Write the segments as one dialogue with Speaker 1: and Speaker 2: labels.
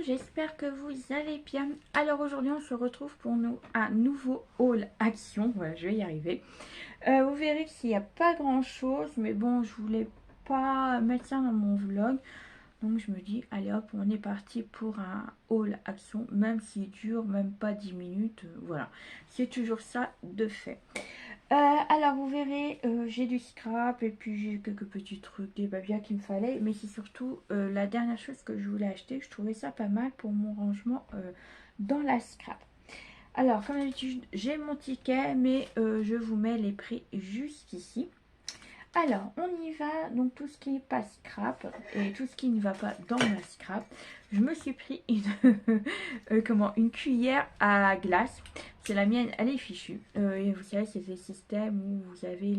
Speaker 1: j'espère que vous allez bien. Alors aujourd'hui on se retrouve pour un nouveau haul action, voilà je vais y arriver. Vous verrez qu'il n'y a pas grand chose, mais bon je voulais pas mettre ça dans mon vlog. Donc je me dis allez hop on est parti pour un haul action, même s'il dure même pas 10 minutes, voilà. C'est toujours ça de fait. Alors vous verrez, j'ai du scrap et puis j'ai quelques petits trucs, des babia qu'il me fallait. Mais c'est surtout la dernière chose que je voulais acheter. Je trouvais ça pas mal pour mon rangement dans la scrap. Alors comme d'habitude j'ai mon ticket, mais je vous mets les prix juste ici. Alors on y va, donc tout ce qui n'est pas scrap et tout ce qui ne va pas dans la scrap. Je me suis pris une cuillère à glace. C'est la mienne, elle est fichue. Et vous savez, c'est ces systèmes où vous avez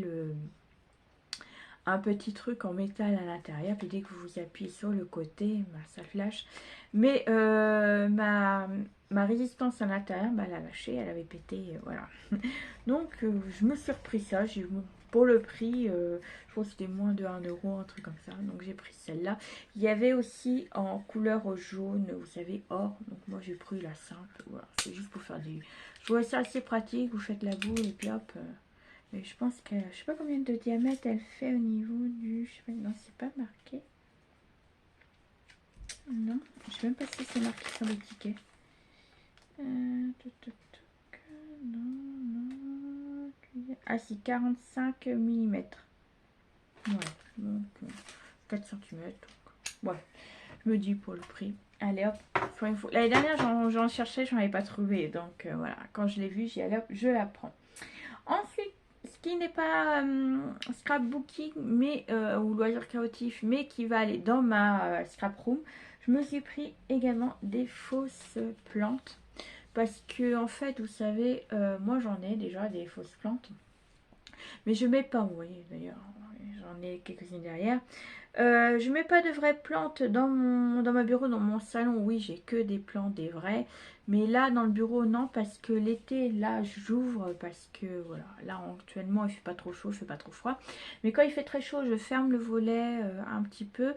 Speaker 1: un petit truc en métal à l'intérieur. Puis dès que vous appuyez sur le côté, ça flash. Mais ma résistance à l'intérieur, elle a lâché, elle avait pété, voilà. Donc je me suis repris ça. Pour le prix, je crois que c'était moins de 1 euro, un truc comme ça. Donc j'ai pris celle-là. Il y avait aussi en couleur jaune, vous savez, or. Donc moi j'ai pris la simple. Voilà, c'est juste pour faire des... Je trouvais ça assez pratique. Vous faites la boule et puis hop. Mais je pense que... Je sais pas combien de diamètre elle fait au niveau du... Je sais pas, non, c'est pas marqué. Non, je sais même pas si c'est marqué sur le ticket. Non. Ah si, 45 mm. Ouais, donc 4 cm. Ouais, je me dis pour le prix. Allez hop, l'année dernière j'en cherchais, j'en avais pas trouvé. Donc voilà, quand je l'ai vu, j'ai allé hop, je la prends. Ensuite, ce qui n'est pas scrapbooking mais ou loisir chaotique, mais qui va aller dans ma scrap room, je me suis pris également des fausses plantes. Parce que en fait, vous savez, moi j'en ai déjà des fausses plantes. Mais je mets pas, vous voyez d'ailleurs, j'en ai quelques-unes derrière. Je mets pas de vraies plantes dans ma bureau, dans mon salon. Oui, j'ai que des plantes, des vraies. Mais là, dans le bureau, non, parce que l'été, là, j'ouvre parce que, voilà, là, actuellement, il fait pas trop chaud, il fait pas trop froid. Mais quand il fait très chaud, je ferme le volet un petit peu.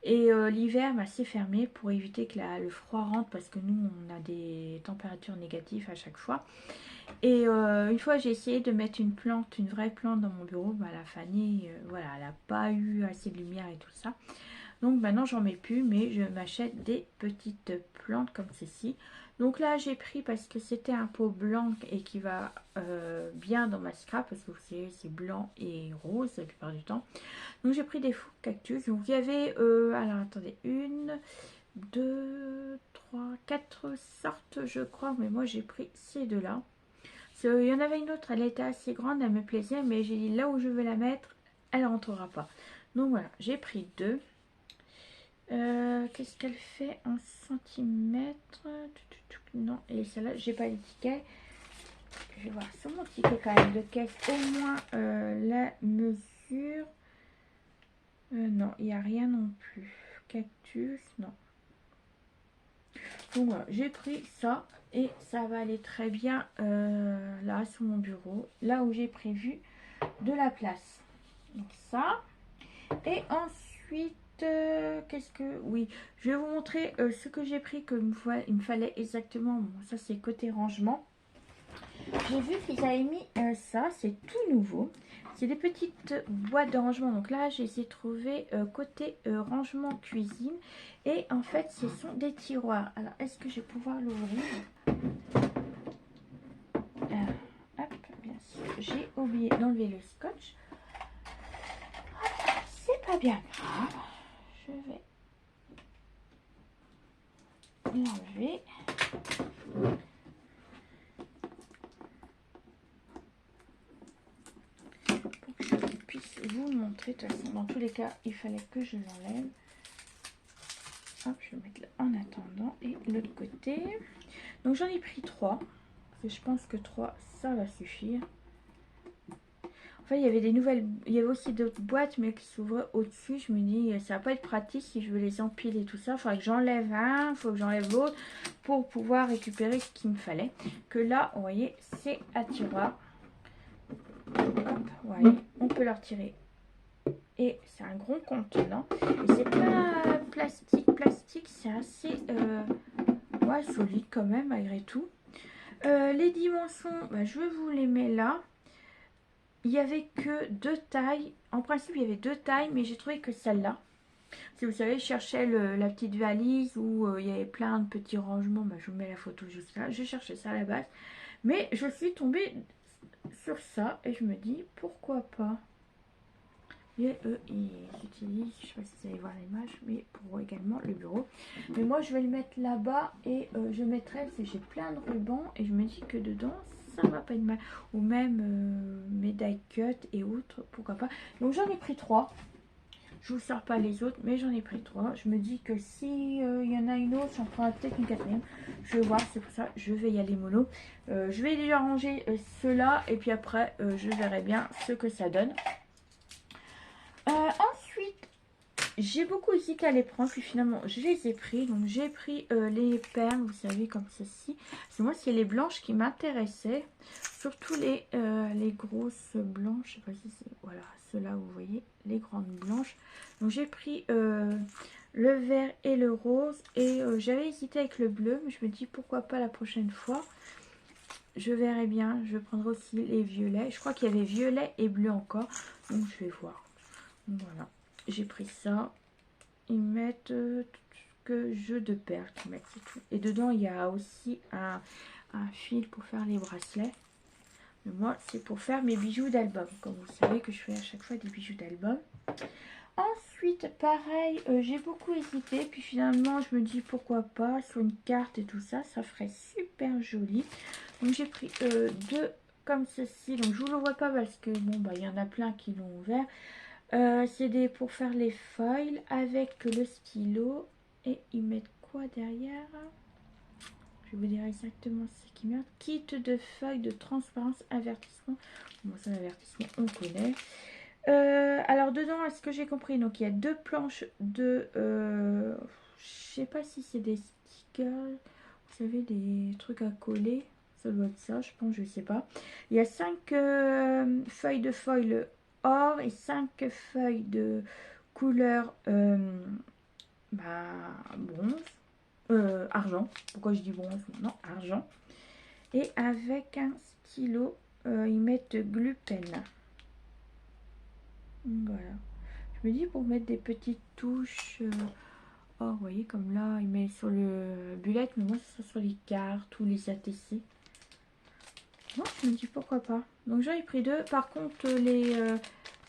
Speaker 1: Et l'hiver, c'est fermé pour éviter que le froid rentre parce que nous, on a des températures négatives à chaque fois. Et une fois j'ai essayé de mettre une plante, une vraie plante dans mon bureau, la Fanny, voilà, elle n'a pas eu assez de lumière et tout ça. Donc maintenant j'en mets plus, mais je m'achète des petites plantes comme ceci. Donc là j'ai pris parce que c'était un pot blanc et qui va bien dans ma scrap, parce que vous savez c'est blanc et rose la plupart du temps. Donc j'ai pris des faux cactus. Donc il y avait, alors attendez, 1, 2, 3, 4 sortes je crois, mais moi j'ai pris ces deux là. Il y en avait une autre, elle était assez grande, elle me plaisait, mais j'ai dit là où je veux la mettre, elle rentrera pas. Donc voilà, j'ai pris deux. Qu'est-ce qu'elle fait en centimètres? Non, et celle-là, j'ai pas l'étiquette. Je vais voir sur mon ticket quand même de caisse au moins la mesure. Non, il n'y a rien non plus. Cactus, non. Donc voilà, j'ai pris ça. Et ça va aller très bien là sur mon bureau, là où j'ai prévu de la place. Donc ça. Et ensuite, qu'est-ce que... Oui, je vais vous montrer ce que j'ai pris, qu'il me fallait exactement. Bon, ça c'est côté rangement. J'ai vu qu'ils avaient mis ça, c'est tout nouveau. C'est des petites boîtes de rangement. Donc là, j'ai essayé de trouver côté rangement cuisine. Et en fait, ce sont des tiroirs. Alors, est-ce que je vais pouvoir l'ouvrir? Hop, bien sûr, j'ai oublié d'enlever le scotch. C'est pas bien grave. Je vais l'enlever. Pour que je puisse vous montrer. De toute façon, dans tous les cas, il fallait que je l'enlève. Hop, je vais mettre là en attendant. Et l'autre côté. Donc j'en ai pris 3. Je pense que 3, ça va suffire. Enfin, il y avait des nouvelles. Il y avait aussi d'autres boîtes, mais qui s'ouvraient au-dessus. Je me dis, ça va pas être pratique si je veux les empiler tout ça. Il faudrait que j'enlève un, il faut que j'enlève l'autre pour pouvoir récupérer ce qu'il me fallait. Que là, vous voyez, c'est à tiroir. Hop, vous voyez, on peut le retirer. Et c'est un gros contenant. Et c'est pas plastique, c'est assez Ouais, solide quand même malgré tout. Les dimensions, bah, je vous les mets là. Il n'y avait que 2 tailles. En principe, il y avait 2 tailles, mais j'ai trouvé que celle-là. Si vous savez, je cherchais la petite valise où il y avait plein de petits rangements. Bah, je vous mets la photo juste là. Je cherchais ça à la base. Mais je suis tombée sur ça et je me dis pourquoi pas. Et eux, ils utilisent, je sais pas si vous allez voir l'image, mais pour également le bureau. Mais moi, je vais le mettre là-bas et je mettrai, parce que j'ai plein de rubans et je me dis que dedans, ça va pas être mal. Ou même mes die cut et autres, pourquoi pas. Donc j'en ai pris 3. Je vous sors pas les autres, mais j'en ai pris 3. Je me dis que si il y en a une autre, j'en prendrai peut-être une 4e. Je vais voir, c'est pour ça je vais y aller mollo. Je vais déjà ranger ceux-là et puis après, je verrai bien ce que ça donne. Ensuite, j'ai beaucoup hésité à les prendre, puis finalement je les ai pris. Donc j'ai pris les perles, vous savez, comme ceci. C'est moi, c'est les blanches qui m'intéressaient. Surtout les grosses blanches, je sais pas si c'est... Voilà, ceux-là, vous voyez, les grandes blanches. Donc j'ai pris le vert et le rose. Et j'avais hésité avec le bleu, mais je me dis pourquoi pas la prochaine fois. Je verrai bien, je prendrai aussi les violets. Je crois qu'il y avait violet et bleu encore, donc je vais voir. Voilà, j'ai pris ça. Ils mettent que jeu de perles qu'ils mettent, c'est tout. Et dedans, il y a aussi un fil pour faire les bracelets. Mais moi, c'est pour faire mes bijoux d'album. Comme vous savez que je fais à chaque fois des bijoux d'album. Ensuite, pareil, j'ai beaucoup hésité. Puis finalement, je me dis pourquoi pas sur une carte et tout ça. Ça ferait super joli. Donc j'ai pris 2 comme ceci. Donc je vous le vois pas parce que bon, bah il y en a plein qui l'ont ouvert. C'est pour faire les foils avec le stylo. Et ils mettent quoi derrière? Je vais vous dire exactement ce qu'ils mettent. Kit de feuilles de transparence avertissement. Bon, ça, l'avertissement, on connaît. Alors, dedans, est-ce que j'ai compris? Donc, il y a 2 planches de... je sais pas si c'est des stickers. Vous savez, des trucs à coller. Ça doit être ça, je pense, je sais pas. Il y a 5 feuilles de foil or et 5 feuilles de couleur bronze, argent. Pourquoi je dis bronze? Non, argent. Et avec un stylo, ils mettent glue pen. Voilà. Je me dis pour mettre des petites touches. Oh, vous voyez, comme là, il met sur le bullet, mais moi, c'est sur les cartes ou les ATC. Bon, je me dis pourquoi pas. Donc j'en ai pris 2. Par contre,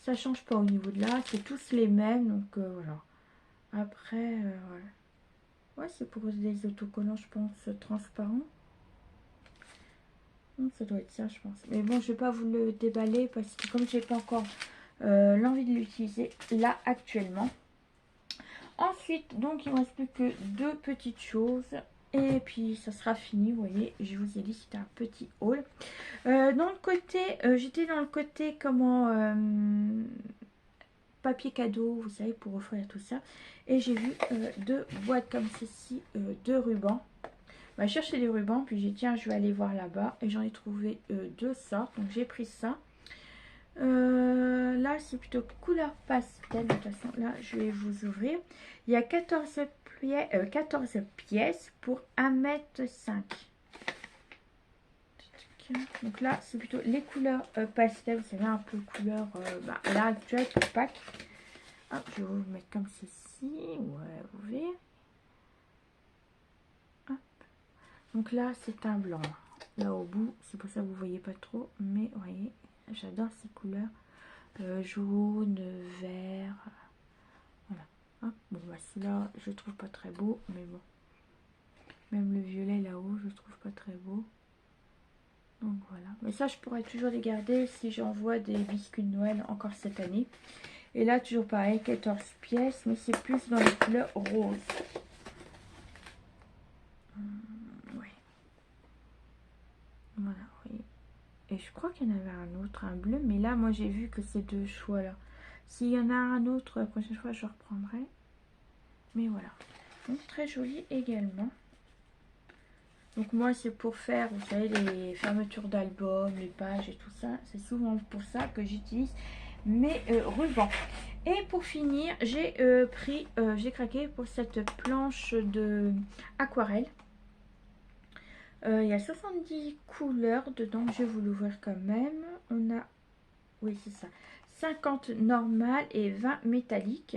Speaker 1: ça change pas au niveau de là. C'est tous les mêmes. Donc voilà. Après, voilà. Ouais, c'est pour des autocollants, je pense, transparents. Donc, ça doit être ça, je pense. Mais bon, je vais pas vous le déballer parce que comme j'ai pas encore l'envie de l'utiliser là actuellement. Ensuite, donc il ne me reste plus que 2 petites choses. Et puis ça sera fini, vous voyez, je vous ai dit c'était un petit haul. Dans le côté, j'étais dans le côté comment papier cadeau, vous savez, pour offrir tout ça. Et j'ai vu 2 boîtes comme ceci, de rubans. Bah, je cherchais des rubans, puis j'ai dit tiens, je vais aller voir là-bas. Et j'en ai trouvé 2 sortes, donc j'ai pris ça. Là c'est plutôt couleur pastel. De toute façon là je vais vous ouvrir. Il y a 14 pièces pour 1,5 m. Donc là c'est plutôt les couleurs pastel. Vous savez, un peu couleur à l'heure actuelle pour Pâques. Hop, je vais vous mettre comme ceci. Ouais, vous voyez. Hop. Donc là c'est un blanc. Là au bout, c'est pour ça que vous voyez pas trop, mais vous voyez, j'adore ces couleurs. Jaune, vert. Voilà. Hop. Bon, bah celui-là, je trouve pas très beau, mais bon. Même le violet là-haut, je trouve pas très beau. Donc voilà. Mais ça, je pourrais toujours les garder si j'envoie des biscuits de Noël encore cette année. Et là, toujours pareil, 14 pièces, mais c'est plus dans les couleurs roses. Ouais. Voilà, vous voyez. Et je crois qu'il y en avait un autre, un bleu. Mais là, moi, j'ai vu que ces 2 choix-là. S'il y en a un autre, la prochaine fois, je reprendrai. Mais voilà. Donc, très joli également. Donc, moi, c'est pour faire, vous savez, les fermetures d'albums, les pages et tout ça. C'est souvent pour ça que j'utilise mes rubans. Et pour finir, j'ai craqué pour cette planche de aquarelle. Il y a 70 couleurs dedans, je vais vous l'ouvrir quand même. On a, oui c'est ça, 50 normales et 20 métalliques.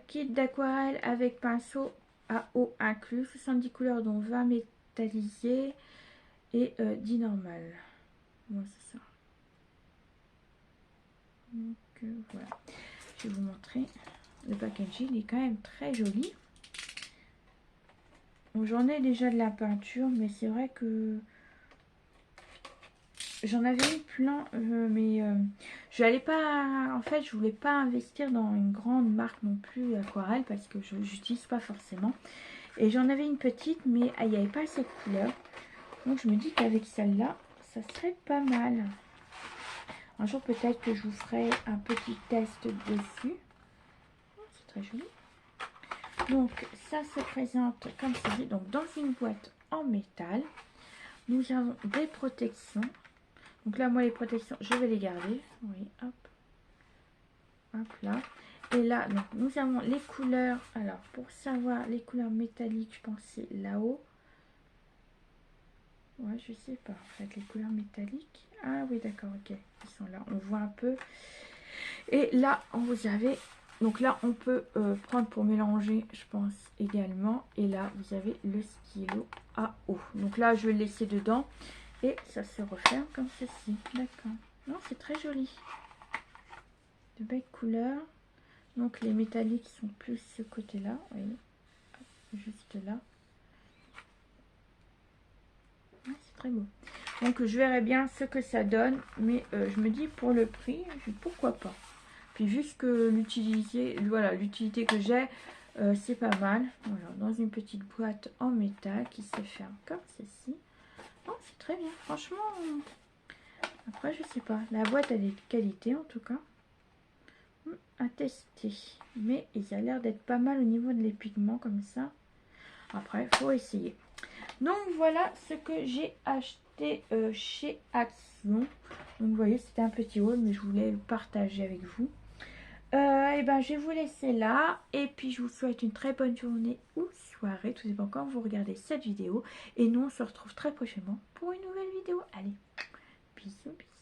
Speaker 1: Kit d'aquarelle avec pinceau à eau inclus, 70 couleurs dont 20 métallisées et 10 normales. Bon, c'est ça. Donc voilà, je vais vous montrer. Le packaging, il est quand même très joli. J'en ai déjà de la peinture, mais c'est vrai que j'en avais eu plein, mais je n'allais pas, en fait, je voulais pas investir dans une grande marque non plus aquarelle parce que je n'utilise pas forcément. Et j'en avais une petite, mais il n'y avait pas assez de couleurs. Donc je me dis qu'avec celle-là, ça serait pas mal. Un jour peut-être que je vous ferai un petit test dessus. C'est très joli. Donc ça se présente comme ceci, donc dans une boîte en métal. Nous avons des protections. Donc là, moi, les protections, je vais les garder. Oui, hop. Hop là. Et là, donc, nous avons les couleurs. Alors, pour savoir les couleurs métalliques, je pense c'est là-haut. Ouais, je sais pas, en fait, les couleurs métalliques. Ah oui, d'accord, ok. Ils sont là, on voit un peu. Et là, vous avez... Donc là, on peut prendre pour mélanger, je pense, également. Et là, vous avez le stylo à eau. Donc là, je vais le laisser dedans. Et ça se referme comme ceci. D'accord. Non, c'est très joli. De belles couleurs. Donc les métalliques sont plus ce côté-là. Oui. Juste là. C'est très beau. Donc je verrai bien ce que ça donne. Mais je me dis pour le prix, pourquoi pas. Puis juste que l'utilité que j'ai, c'est pas mal. Voilà, dans une petite boîte en métal qui se ferme comme ceci. Non, c'est très bien. Franchement, après je sais pas. La boîte elle est de qualité en tout cas. À tester. Mais il a l'air d'être pas mal au niveau de les pigments comme ça. Après, il faut essayer. Donc voilà ce que j'ai acheté chez Action. Donc vous voyez, c'était un petit haul, mais je voulais le partager avec vous. Et ben je vais vous laisser là. Et puis je vous souhaite une très bonne journée ou soirée. Tout dépend quand vous regardez cette vidéo. Et nous on se retrouve très prochainement pour une nouvelle vidéo. Allez, bisous, bisous.